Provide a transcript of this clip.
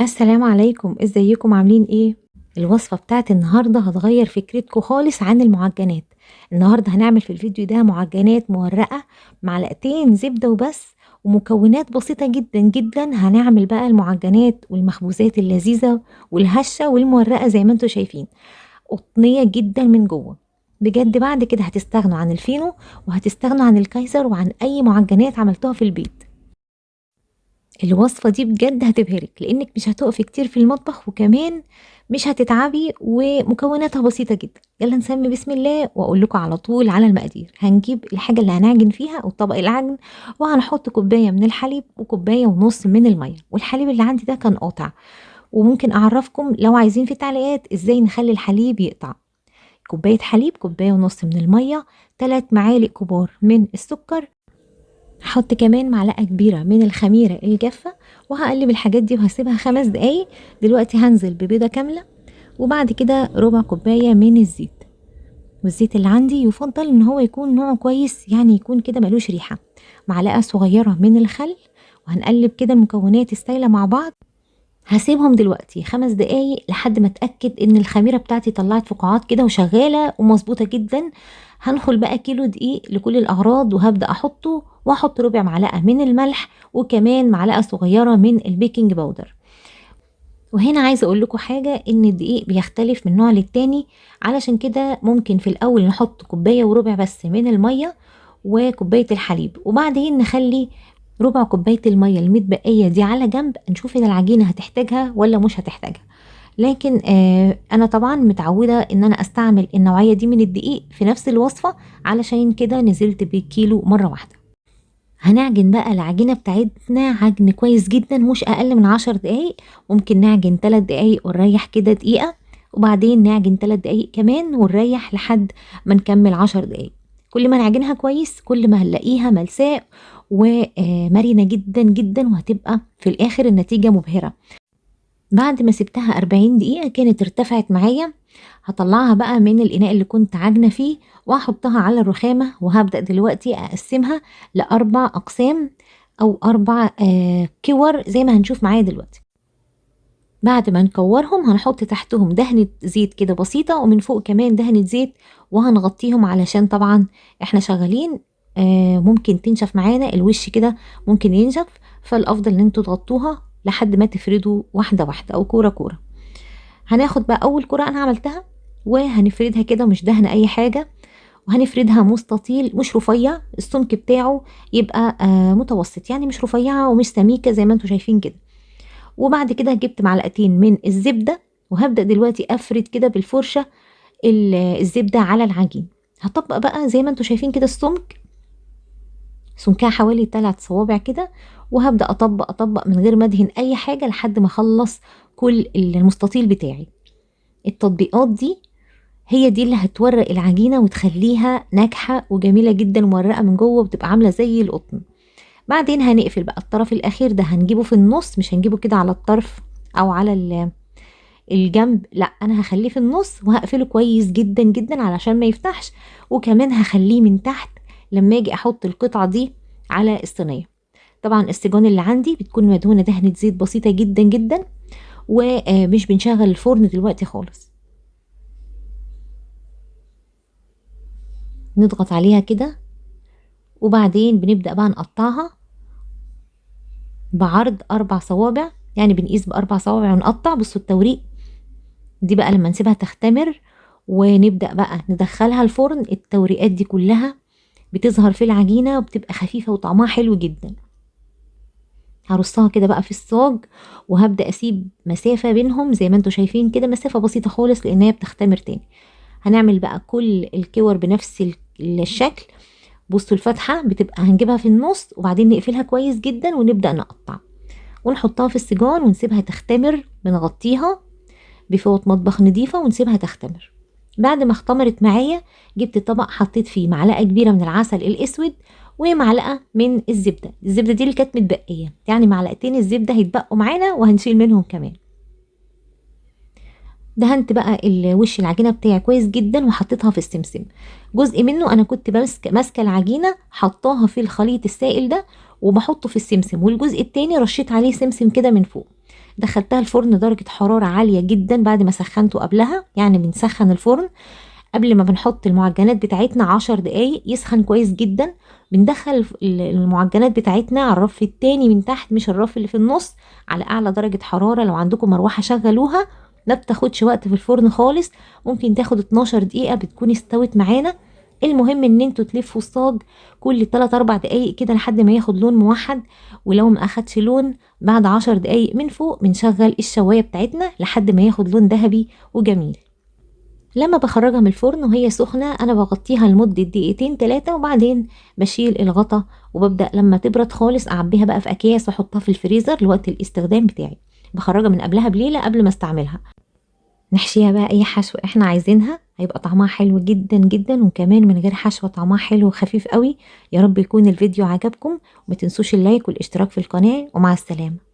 السلام عليكم، ازيكم عاملين ايه؟ الوصفة بتاعت النهاردة هتغير فكرتكم خالص عن المعجنات. النهاردة هنعمل في الفيديو ده معجنات مورقة، معلقتين زبدة وبس، ومكونات بسيطة جدا جدا. هنعمل بقى المعجنات والمخبوزات اللذيذة والهشة والمورقة زي ما انتوا شايفين، قطنية جدا من جوه. بجد بعد كده هتستغنوا عن الفينو، وهتستغنوا عن الكايزر، وعن اي معجنات عملتوها في البيت. الوصفة دي بجد هتبهرك، لانك مش هتقفي كتير في المطبخ، وكمان مش هتتعبي، ومكوناتها بسيطة جدا. يلا نسمي بسم الله واقول لكم على طول على المقادير. هنجيب الحاجة اللي هنعجن فيها او طبق العجن، وهنحط كوباية من الحليب وكوباية ونص من المية. والحليب اللي عندي ده كان قاطع، وممكن اعرفكم لو عايزين في تعليقات ازاي نخلي الحليب يقطع. كوباية حليب، كوباية ونص من المية، 3 معالق كبار من السكر. هحط كمان معلقة كبيرة من الخميرة الجافة، وهقلب الحاجات دي وهسيبها 5 دقايق. دلوقتي هنزل ببيضة كاملة، وبعد كده ربع كوباية من الزيت. والزيت اللي عندي يفضل ان هو يكون نوعه كويس، يعني يكون كده ملوش ريحة. معلقة صغيرة من الخل، وهنقلب كده المكونات السايلة مع بعض. هسيبهم دلوقتي 5 دقايق لحد ما اتأكد ان الخميرة بتاعتي طلعت فقاعات كده وشغالة ومظبوطة جدا. هنخل بقى كيلو دقيق لكل الاغراض، وهبدأ احطه، واحط ربع معلقة من الملح، وكمان معلقة صغيرة من البيكنج باودر. وهنا عايزة اقول لكم حاجة، ان الدقيق بيختلف من نوع للتاني، علشان كده ممكن في الاول نحط كوباية وربع بس من المية وكوباية الحليب، وبعدين نخلي ربع كوباية المية المتبقية دي على جنب، نشوف ان العجينة هتحتاجها ولا مش هتحتاجها. لكن انا طبعا متعودة ان انا استعمل النوعية دي من الدقيق في نفس الوصفة، علشان كده نزلت بالكيلو مرة واحدة. هنعجن بقى العجينة بتاعتنا عجن كويس جدا، مش اقل من 10 دقايق. ممكن نعجن 3 دقايق ونريح كده دقيقة، وبعدين نعجن 3 دقايق كمان ونريح لحد ما نكمل 10 دقايق. كل ما نعجنها كويس كل ما هنلاقيها ملساء ومرنة جدا جدا، وهتبقى في الاخر النتيجة مبهرة. بعد ما سبتها 40 دقيقة كانت ارتفعت معايا. هطلعها بقى من الإناء اللي كنت عاجنة فيه، وهحطها على الرخامة، وهبدأ دلوقتي أقسمها لأربع أقسام، أو 4 كور زي ما هنشوف معايا دلوقتي. بعد ما نكورهم هنحط تحتهم دهنة زيت كده بسيطة، ومن فوق كمان دهنة زيت، وهنغطيهم علشان طبعا احنا شغالين. ممكن تنشف معانا الوش كده، ممكن ينشف، فالأفضل ان انتوا تغطوها لحد ما تفردوا واحدة واحدة أو كورة كورة. هناخد بقى أول كورة أنا عملتها، وهنفردها كده مش دهن أي حاجة، وهنفردها مستطيل مش رفيع. السمك بتاعه يبقى متوسط، يعني مش رفيعة ومش سميكة زي ما انتوا شايفين كده. وبعد كده جبت معلقتين من الزبدة، وهبدأ دلوقتي أفرد كده بالفرشة الزبدة على العجين. هطبق بقى زي ما انتوا شايفين كده السمك، سمكها حوالي 3 صوابع كده، وهبدأ أطبق من غير ما أدهن أي حاجة لحد ما أخلص كل المستطيل بتاعي. التطبيقات دي هي دي اللي هتورق العجينة وتخليها ناجحة وجميلة جدا، مورقة من جوه وبتبقى عاملة زي القطن. بعدين هنقفل بقى الطرف الأخير ده، هنجيبه في النص، مش هنجيبه كده على الطرف أو على الجنب، لا أنا هخليه في النص، وهقفله كويس جدا جدا علشان ما يفتحش. وكمان هخليه من تحت لما اجي احط القطعة دي على الصينية. طبعا السيجون اللي عندي بتكون مدهونة دهنة زيت بسيطة جدا جدا، ومش بنشغل الفرن دلوقتي خالص. نضغط عليها كده، وبعدين بنبدأ بقى نقطعها بعرض 4 صوابع، يعني بنقيس ب4 صوابع ونقطع. بصوا التوريق دي بقى لما نسيبها تختمر ونبدأ بقى ندخلها الفرن، التوريقات دي كلها بتظهر في العجينة وبتبقى خفيفة وطعمها حلو جدا. هرصها كده بقى في الصاج، وهبدأ اسيب مسافة بينهم زي ما انتوا شايفين كده، مسافة بسيطة خالص لان هي بتختمر تاني. هنعمل بقى كل الكور بنفس الشكل. بصوا الفتحة بتبقى هنجيبها في النص، وبعدين نقفلها كويس جدا، ونبدأ نقطع ونحطها في السيجان ونسيبها تختمر. بنغطيها بفوط مطبخ نضيفة ونسيبها تختمر. بعد ما اختمرت معايا جبت طبق، حطيت فيه معلقة كبيرة من العسل الاسود، ومعلقة من الزبدة دي اللي كانت متبقية، يعني معلقتين الزبدة هيتبقوا معانا وهنشيل منهم كمان. دهنت بقى الوش العجينة بتاعي كويس جدا، وحطيتها في السمسم. جزء منه انا كنت ماسكة العجينة حطاها في الخليط السائل ده، وبحطه في السمسم، والجزء التاني رشيت عليه سمسم كده من فوق. دخلتها الفرن درجة حرارة عالية جدا بعد ما سخنته قبلها. يعني بنسخن الفرن قبل ما بنحط المعجنات بتاعتنا 10 دقايق يسخن كويس جدا. بندخل المعجنات بتاعتنا على الرف التاني من تحت، مش الرف اللي في النص، على اعلى درجة حرارة. لو عندكم مروحة شغلوها، ما بتاخدش وقت في الفرن خالص، ممكن تاخد 12 دقيقة بتكون استوت معانا. المهم ان انتوا تلفوا الصاج كل 3-4 دقايق كده لحد ما ياخد لون موحد. ولو ما اخدش لون بعد 10 دقايق من فوق، بنشغل الشواية بتاعتنا لحد ما ياخد لون ذهبي وجميل. لما بخرجها من الفرن وهي سخنة انا بغطيها لمدة 2-3 وبعدين بشيل الغطا، وببدأ لما تبرد خالص اعبيها بقى في اكياس واحطها في الفريزر لوقت الاستخدام بتاعي. بخرجها من قبلها بليلة قبل ما استعملها. نحشيها بقى اي حشوة احنا عايزينها، هيبقى طعمها حلو جدا جدا، وكمان من غير حشوة طعمها حلو وخفيف قوي. يا رب يكون الفيديو عجبكم، وما تنسوش اللايك والاشتراك في القناة، ومع السلامة.